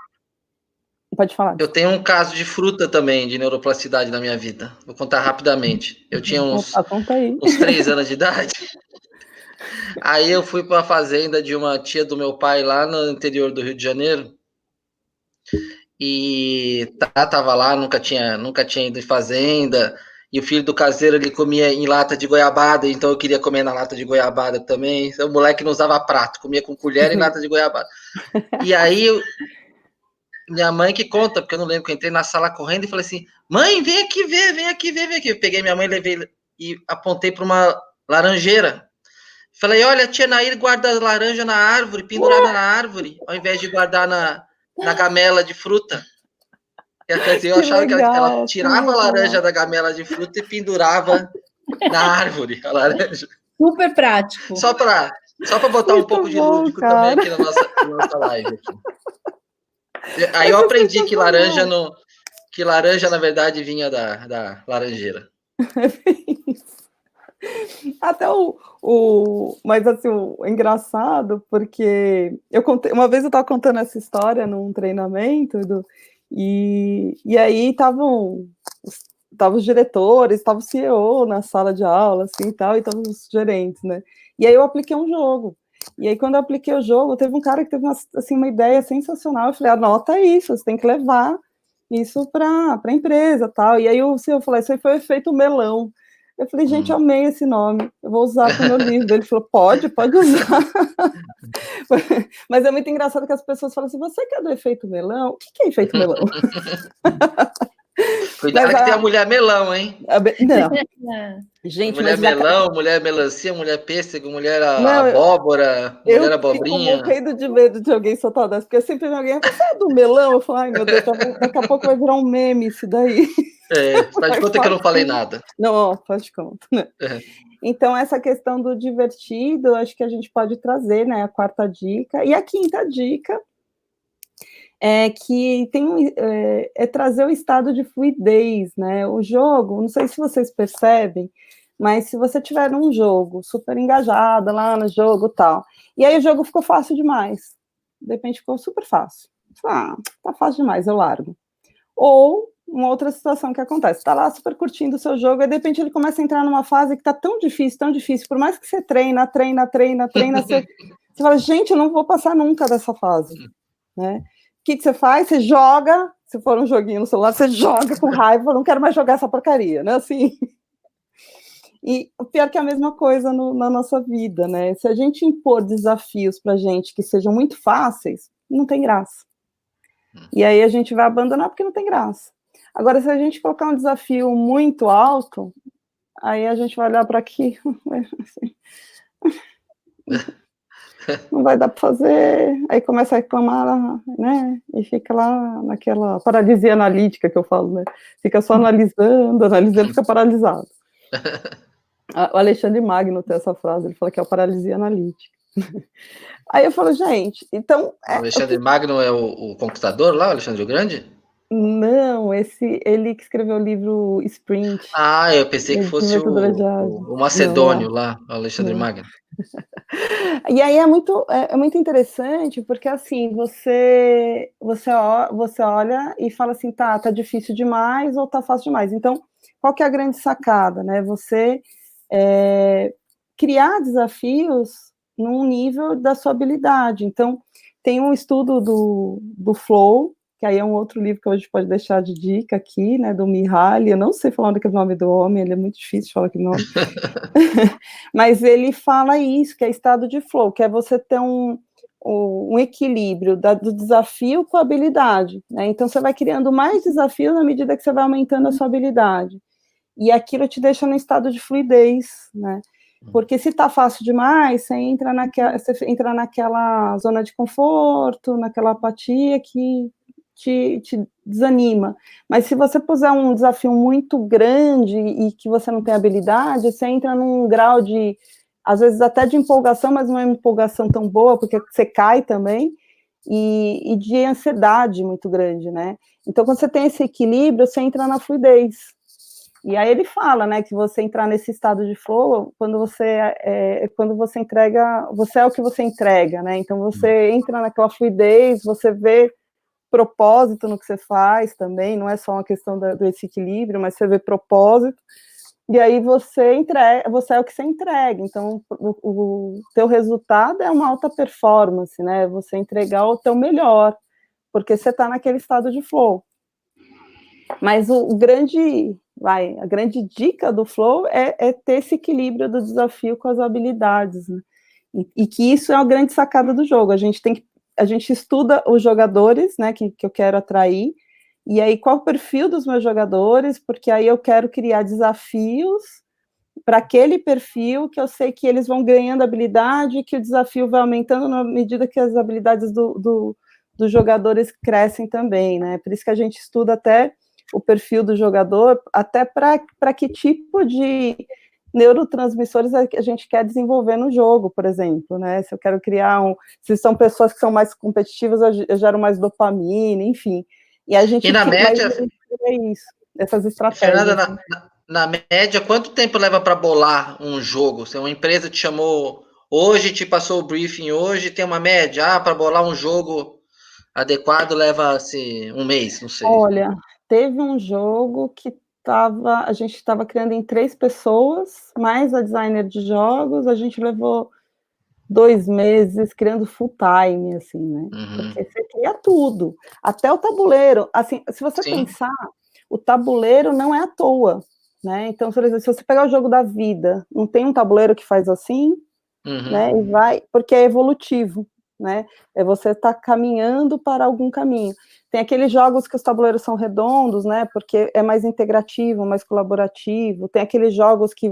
Pode falar. Eu tenho um caso de fruta também, de neuroplasticidade na minha vida. Vou contar rapidamente. Eu tinha uns 3 anos de idade. Aí eu fui para a fazenda de uma tia do meu pai lá no interior do Rio de Janeiro. E tava lá, nunca tinha ido em fazenda. E o filho do caseiro, ele comia em lata de goiabada, então eu queria comer na lata de goiabada também. Então, o moleque não usava prato, comia com colher em lata de goiabada. E aí, minha mãe que conta, porque eu não lembro que eu entrei na sala correndo e falei assim, mãe, vem aqui ver. Eu peguei minha mãe, levei e apontei para uma laranjeira. Falei, olha, a tia Nair guarda a laranja na árvore, pendurada na árvore, ao invés de guardar na gamela de fruta. Eu achava que ela tirava a laranja da gamela de fruta e pendurava na árvore a laranja. Super prático. Só para botar um pouco de lúdico também aqui na nossa live. Aqui. Aí eu aprendi que laranja, na verdade, vinha da laranjeira. Até mas assim, o engraçado, porque uma vez eu estava contando essa história num treinamento, e aí estavam os diretores, estava o CEO na sala de aula, assim, e tal, e estavam os gerentes, né? E aí eu apliquei um jogo. E aí, quando eu apliquei o jogo, teve um cara que teve uma ideia sensacional. Eu falei, anota isso, você tem que levar isso para a empresa, tal. E aí o CEO falou, isso aí foi o efeito melão. Eu falei, gente, eu amei esse nome, eu vou usar para o meu livro. Ele falou, pode usar. Mas é muito engraçado que as pessoas falam assim, você que é do efeito melão? O que é efeito melão? Cuidado que tem a mulher melão, hein? Não. Gente, mulher melão, mulher melancia, mulher pêssego, mulher abóbora, mulher abobrinha. Eu fico morrendo de medo de alguém soltar dessa, porque sempre vem alguém, você é do melão? Eu falo, ai meu Deus, daqui a pouco vai virar um meme isso daí. Faz de conta que eu não falei nada. Não, faz de conta. Né? Então, essa questão do divertido, acho que a gente pode trazer, né, a 4ª dica. E a 5ª dica é que é trazer o estado de fluidez, né? O jogo, não sei se vocês percebem, mas se você tiver um jogo super engajado lá no jogo e tal, e aí o jogo ficou fácil demais, de repente ficou super fácil. Tá fácil demais, eu largo. Ou uma outra situação que acontece, tá lá super curtindo o seu jogo, e de repente ele começa a entrar numa fase que tá tão difícil, por mais que você treina, você fala, gente, eu não vou passar nunca dessa fase, né? O que você faz? Você joga, se for um joguinho no celular, você joga com raiva, não quero mais jogar essa porcaria, né? Assim. E o pior que é a mesma coisa na nossa vida, né? Se a gente impor desafios pra gente que sejam muito fáceis, não tem graça. E aí a gente vai abandonar porque não tem graça. Agora, se a gente colocar um desafio muito alto, aí a gente vai olhar para aqui, assim, não vai dar para fazer, aí começa a reclamar, né, e fica lá naquela paralisia analítica que eu falo, né, fica só analisando, fica paralisado. O Alexandre Magno tem essa frase, ele fala que é a paralisia analítica. Aí eu falo, gente, então... O Alexandre Magno é o conquistador lá, o Alexandre o Grande? Não, ele que escreveu o livro Sprint. Eu pensei que fosse o macedônio lá, o Alexandre Magno. E aí é muito interessante, porque assim, você olha e fala assim, tá difícil demais ou tá fácil demais. Então, qual que é a grande sacada, né? Você criar desafios num nível da sua habilidade. Então, tem um estudo do Flow, que aí é um outro livro que a gente pode deixar de dica aqui, né, do Mihaly, eu não sei falar o nome do homem, ele é muito difícil de falar aquele nome, mas ele fala isso, que é estado de flow, que é você ter um equilíbrio do desafio com a habilidade, né, então você vai criando mais desafios na medida que você vai aumentando a sua habilidade, e aquilo te deixa no estado de fluidez, né, porque se tá fácil demais, você entra naquela zona de conforto, naquela apatia que te desanima. Mas se você puser um desafio muito grande e que você não tem habilidade, você entra num grau de, às vezes até de empolgação, mas não é uma empolgação tão boa, porque você cai também, e de ansiedade muito grande, né? Então, quando você tem esse equilíbrio, você entra na fluidez. E aí ele fala, né, que você entrar nesse estado de flow, quando você entrega, você é o que você entrega, né? Então, você entra naquela fluidez, você vê propósito no que você faz também, não é só uma questão desse equilíbrio, mas você vê propósito, e aí você é o que você entrega, então o teu resultado é uma alta performance, né, você entregar o teu melhor, porque você está naquele estado de flow. Mas a grande dica do flow é ter esse equilíbrio do desafio com as habilidades, né? E que isso é a grande sacada do jogo, a gente estuda os jogadores, né, que eu quero atrair, e aí qual o perfil dos meus jogadores, porque aí eu quero criar desafios para aquele perfil que eu sei que eles vão ganhando habilidade, que o desafio vai aumentando na medida que as habilidades dos jogadores crescem também, né, por isso que a gente estuda até o perfil do jogador, até para que tipo de neurotransmissores a gente quer desenvolver no jogo, por exemplo, né? Se eu quero criar se são pessoas que são mais competitivas, eu gero mais dopamina, enfim. E a gente na média é isso, essas estratégias. Fernanda, na média, quanto tempo leva para bolar um jogo? Se uma empresa te chamou hoje, te passou o briefing hoje, tem uma média, para bolar um jogo adequado leva-se um mês, não sei. Olha, teve um jogo que a gente estava criando em 3 pessoas, mais a designer de jogos, a gente levou 2 meses criando full time, assim, né? Porque você cria tudo, até o tabuleiro. Assim, se você pensar, o tabuleiro não é à toa, né? Então, por exemplo, se você pegar o jogo da vida, não tem um tabuleiro que faz assim, né? E vai, porque é evolutivo, né? É você estar caminhando para algum caminho. Tem aqueles jogos que os tabuleiros são redondos, né? Porque é mais integrativo, mais colaborativo. Tem aqueles jogos que,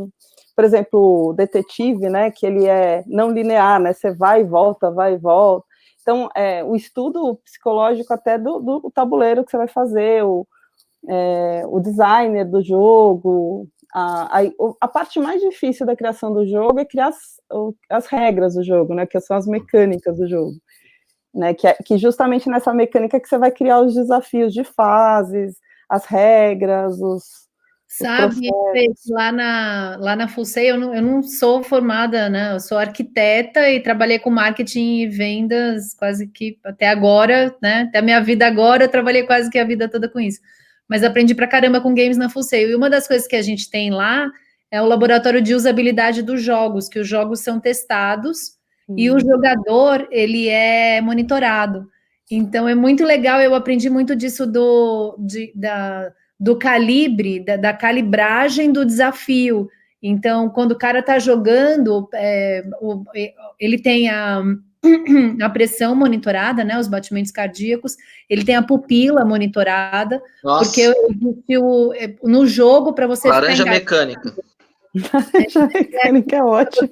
por exemplo, o detetive, né? Que ele é não linear, né? Você vai e volta, vai e volta. Então, o estudo psicológico até do tabuleiro que você vai fazer, o designer do jogo. A parte mais difícil da criação do jogo é criar as regras do jogo, né? Que são as mecânicas do jogo. Né, que justamente nessa mecânica que você vai criar os desafios de fases, as regras, Sabe, lá na Fulsei, eu não sou formada, né? Eu sou arquiteta e trabalhei com marketing e vendas quase que até agora, né? Até a minha vida agora, eu trabalhei quase que a vida toda com isso. Mas aprendi pra caramba com games na Fulsei. E uma das coisas que a gente tem lá é o laboratório de usabilidade dos jogos, que os jogos são testados e o jogador, ele é monitorado. Então, é muito legal, eu aprendi muito disso do calibre, da calibragem do desafio. Então, quando o cara está jogando, ele tem a pressão monitorada, né, os batimentos cardíacos, ele tem a pupila monitorada, porque no jogo, para você laranja mecânica. Laranja mecânica é ótimo.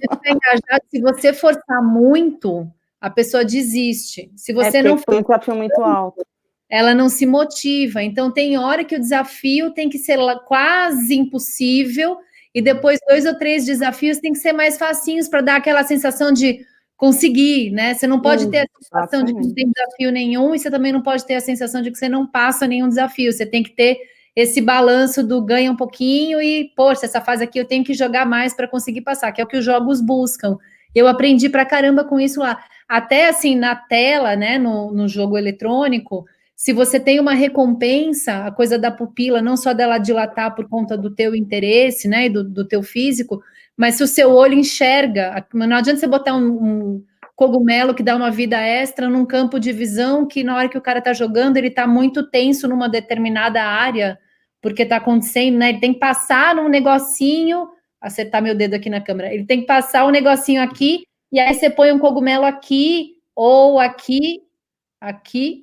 Se você forçar muito, a pessoa desiste. Se você não for um desafio muito alto, ela não se motiva. Então, tem hora que o desafio tem que ser quase impossível, e depois 2 ou 3 desafios tem que ser mais facinhos para dar aquela sensação de conseguir, né? Você não pode ter a sensação de que não tem desafio nenhum e você também não pode ter a sensação de que você não passa nenhum desafio. Você tem que ter esse balanço do ganha um pouquinho e, poxa, essa fase aqui eu tenho que jogar mais para conseguir passar, que é o que os jogos buscam. Eu aprendi pra caramba com isso lá. Até assim, na tela, né, no jogo eletrônico, se você tem uma recompensa, a coisa da pupila, não só dela dilatar por conta do teu interesse, né, e do teu físico, mas se o seu olho enxerga, não adianta você botar um cogumelo que dá uma vida extra num campo de visão que na hora que o cara tá jogando, ele tá muito tenso numa determinada área, porque tá acontecendo, né, ele tem que passar num negocinho, acertar meu dedo aqui na câmera, ele tem que passar um negocinho aqui, e aí você põe um cogumelo aqui, ou aqui,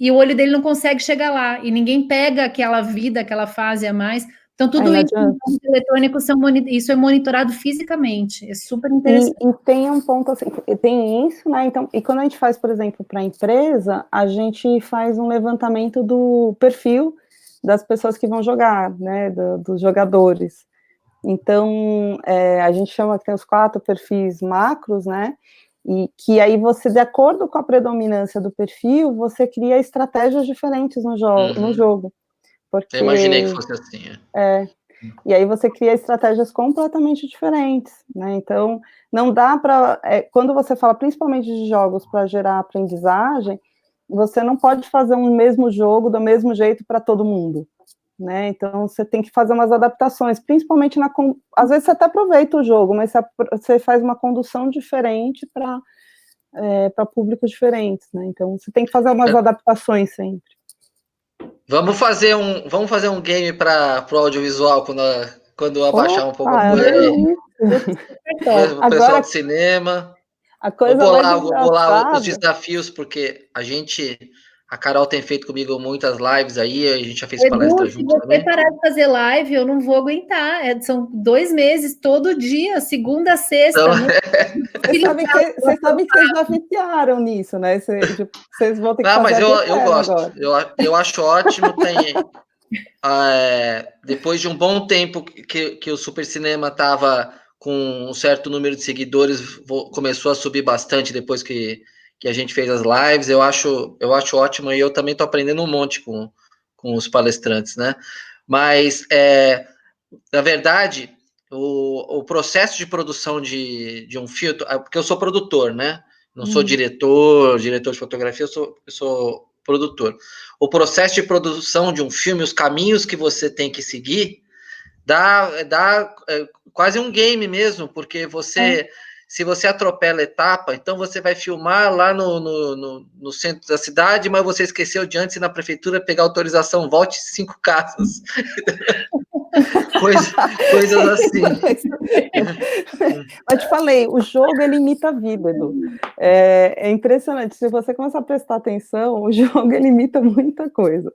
e o olho dele não consegue chegar lá, e ninguém pega aquela vida, aquela fase a mais. Então, tudo isso nos eletrônicos isso é monitorado fisicamente, é super interessante. E tem um ponto assim, tem isso, né? Então, e quando a gente faz, por exemplo, para a empresa, a gente faz um levantamento do perfil das pessoas que vão jogar, né? Dos jogadores. Então, a gente chama que tem os 4 perfis macros, né? E que aí você, de acordo com a predominância do perfil, você cria estratégias diferentes no jogo. Porque, eu imaginei que fosse assim. E aí você cria estratégias completamente diferentes, né? Então, não dá para... quando você fala principalmente de jogos para gerar aprendizagem, você não pode fazer um mesmo jogo do mesmo jeito para todo mundo, né? Então, você tem que fazer umas adaptações, principalmente às vezes você até aproveita o jogo, mas você faz uma condução diferente para públicos diferentes, né? Então, você tem que fazer umas adaptações sempre. Vamos fazer um game para o audiovisual quando abaixar um pouco a poeira. O pessoal do cinema. Vou bolar os desafios, porque a Carol tem feito comigo muitas lives aí, a gente já fez palestra junto também. Se você parar de fazer live, eu não vou aguentar. São 2 meses, todo dia, segunda a sexta. Então, Vocês sabem que vocês já viciaram nisso, né? Vocês vão ter que fazer. Mas eu gosto. Eu acho ótimo. Depois de um bom tempo que o Super Cinema estava com um certo número de seguidores, começou a subir bastante depois que a gente fez as lives. Eu acho ótimo, e eu também estou aprendendo um monte com os palestrantes, né? Mas, na verdade, o processo de produção de um filme, porque eu sou produtor, né? Não sou diretor de fotografia, eu sou produtor. O processo de produção de um filme, os caminhos que você tem que seguir, dá quase um game mesmo, porque se você atropela a etapa, então você vai filmar lá no centro da cidade, mas você esqueceu de antes ir na prefeitura pegar autorização, volte 5 casas. Coisas assim. Eu te falei, o jogo, ele imita a vida, Edu. É impressionante, se você começar a prestar atenção, o jogo, ele imita muita coisa.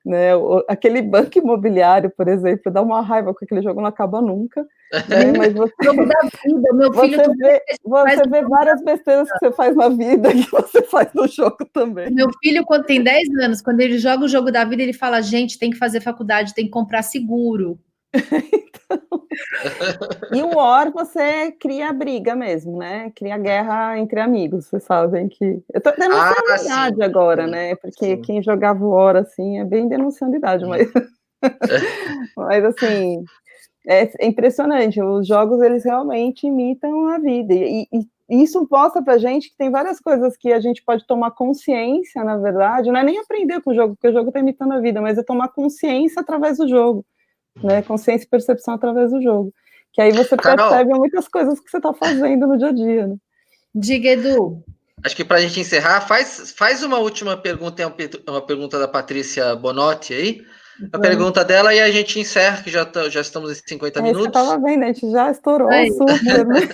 Né? Aquele banco imobiliário, por exemplo, dá uma raiva, porque aquele jogo não acaba nunca. Né? Mas você vê várias besteiras que você faz na vida que você faz no jogo também. Meu filho, quando tem 10 anos, quando ele joga o jogo da vida, ele fala, gente, tem que fazer faculdade, tem que comprar seguro. Então... E o War, você cria briga mesmo, né? Cria guerra entre amigos, vocês sabem que... Eu tô denunciando a idade agora, né? Porque quem jogava o War, assim, é bem denunciando a idade, mas... mas, assim, é impressionante. Os jogos, eles realmente imitam a vida. E isso mostra pra gente que tem várias coisas que a gente pode tomar consciência, na verdade. Não é nem aprender com o jogo, porque o jogo tá imitando a vida, mas é tomar consciência através do jogo. Né, consciência e percepção através do jogo. Que aí você percebe muitas coisas que você está fazendo no dia a dia. Né? Diga, Edu. Acho que para a gente encerrar, faz uma última pergunta, uma pergunta da Patrícia Bonotti aí. A pergunta dela e a gente encerra, que já estamos em 50 minutos. Você estava vendo, a gente já estourou super. Né?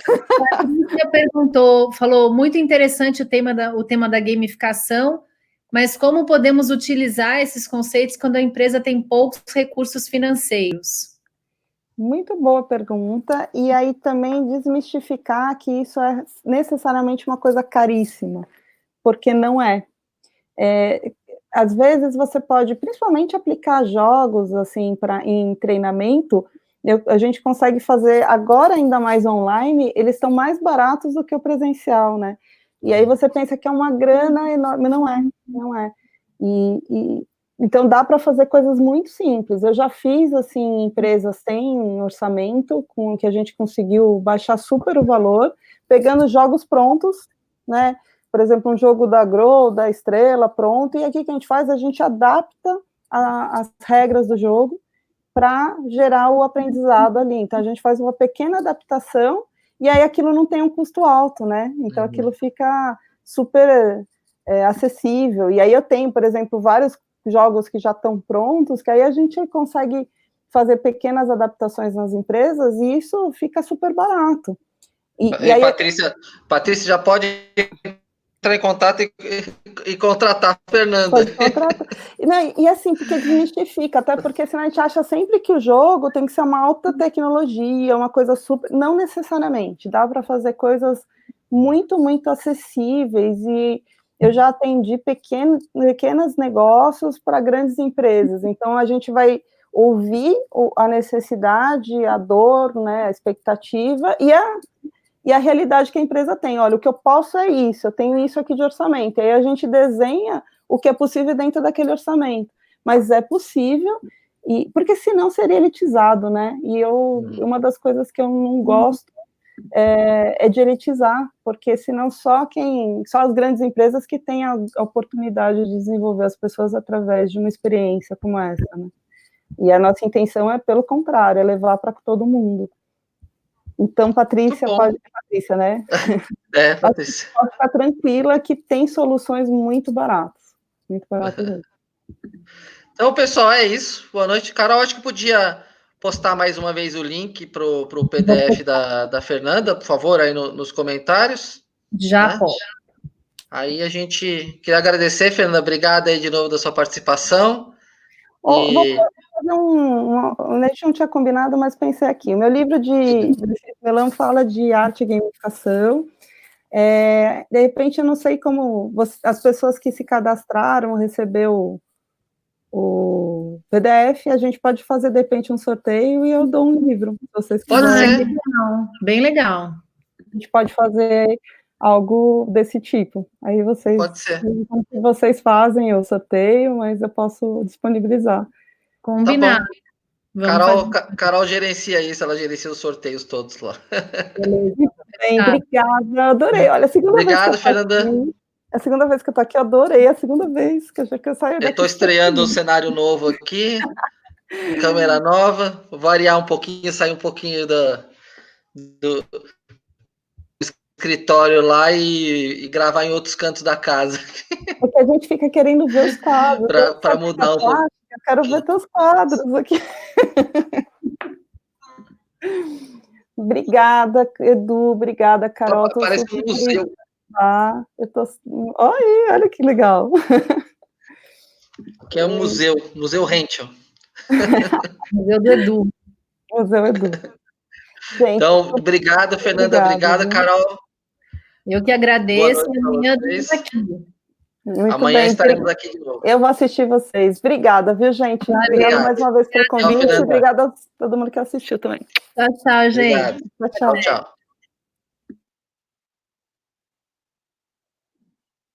A Patrícia falou, muito interessante o tema da gamificação, mas como podemos utilizar esses conceitos quando a empresa tem poucos recursos financeiros? Muito boa pergunta, e aí também desmistificar que isso é necessariamente uma coisa caríssima, porque não é. Às vezes você pode, principalmente, aplicar jogos assim, em treinamento, A gente consegue fazer, agora ainda mais online, eles estão mais baratos do que o presencial, né? E aí você pensa que é uma grana enorme, não é. Então dá para fazer coisas muito simples. Eu já fiz, assim, empresas sem orçamento, com que a gente conseguiu baixar super o valor, pegando jogos prontos, né? Por exemplo, um jogo da Grow, da Estrela, pronto, e aqui o que a gente faz, a gente adapta as regras do jogo para gerar o aprendizado ali. Então, a gente faz uma pequena adaptação, e aí aquilo não tem um custo alto, né? Então, aquilo fica super acessível. E aí eu tenho, por exemplo, vários jogos que já estão prontos, que aí a gente consegue fazer pequenas adaptações nas empresas, e isso fica super barato. E aí, Patrícia já pode entrar em contato e contratar a Fernanda. Pode contratar. E assim, porque desmistifica, até porque senão a gente acha sempre que o jogo tem que ser uma alta tecnologia, uma coisa super... Não necessariamente, dá para fazer coisas muito, muito acessíveis, e eu já atendi pequenos negócios para grandes empresas, então a gente vai ouvir a necessidade, a dor, né, a expectativa, e a realidade que a empresa tem. Olha, o que eu posso é isso, eu tenho isso aqui de orçamento. E aí a gente desenha o que é possível dentro daquele orçamento. Mas é possível, porque senão seria elitizado, né? E uma das coisas que eu não gosto é de elitizar, porque senão só as grandes empresas que têm a oportunidade de desenvolver as pessoas através de uma experiência como essa, né? E a nossa intenção é, pelo contrário, é levar para todo mundo. Então, Patrícia, Patrícia, né? Patrícia. Pode ficar tranquila que tem soluções muito baratas. Muito baratas mesmo. Então, pessoal, é isso. Boa noite. Carol, acho que podia postar mais uma vez o link para o PDF da Fernanda, por favor, aí nos comentários. Já, pode. Aí a gente queria agradecer, Fernanda. Obrigado aí de novo da sua participação. Vou fazer a gente não tinha combinado, mas pensei aqui. O meu livro de Melão fala de arte e gamificação. De repente, eu não sei como as pessoas que se cadastraram recebeu o PDF, a gente pode fazer, de repente, um sorteio e eu dou um livro, se vocês quiserem. Bem legal. A gente pode fazer algo desse tipo. Aí vocês... Pode ser. Vocês fazem o sorteio, mas eu posso disponibilizar. Combinado. Tá, Carol gerencia isso, ela gerencia os sorteios todos lá. Beleza. Bem, obrigada, adorei. Olha, Obrigado, Fernanda. É a segunda vez que eu tô aqui, eu adorei. A segunda vez que eu saio daqui. Eu tô estreando um cenário novo aqui, câmera nova, vou variar um pouquinho, sair um pouquinho do escritório lá e gravar em outros cantos da casa. Porque a gente fica querendo ver os quadros. Para mudar um pouco. Eu quero ver teus quadros aqui. Obrigada, Edu. Obrigada, Carol. Parece um museu. Olha que legal. Que é um Museu Henschel. Museu do Edu. Museu Edu. Gente, então, obrigado, Fernanda. Obrigada, Carol. Eu que agradeço. Amanhã estamos aqui. Amanhã estaremos aqui de novo. Eu vou assistir vocês. Obrigada, viu, gente? Obrigada mais uma vez pelo convite. Obrigada a todo mundo que assistiu também. Tchau, gente. Tchau.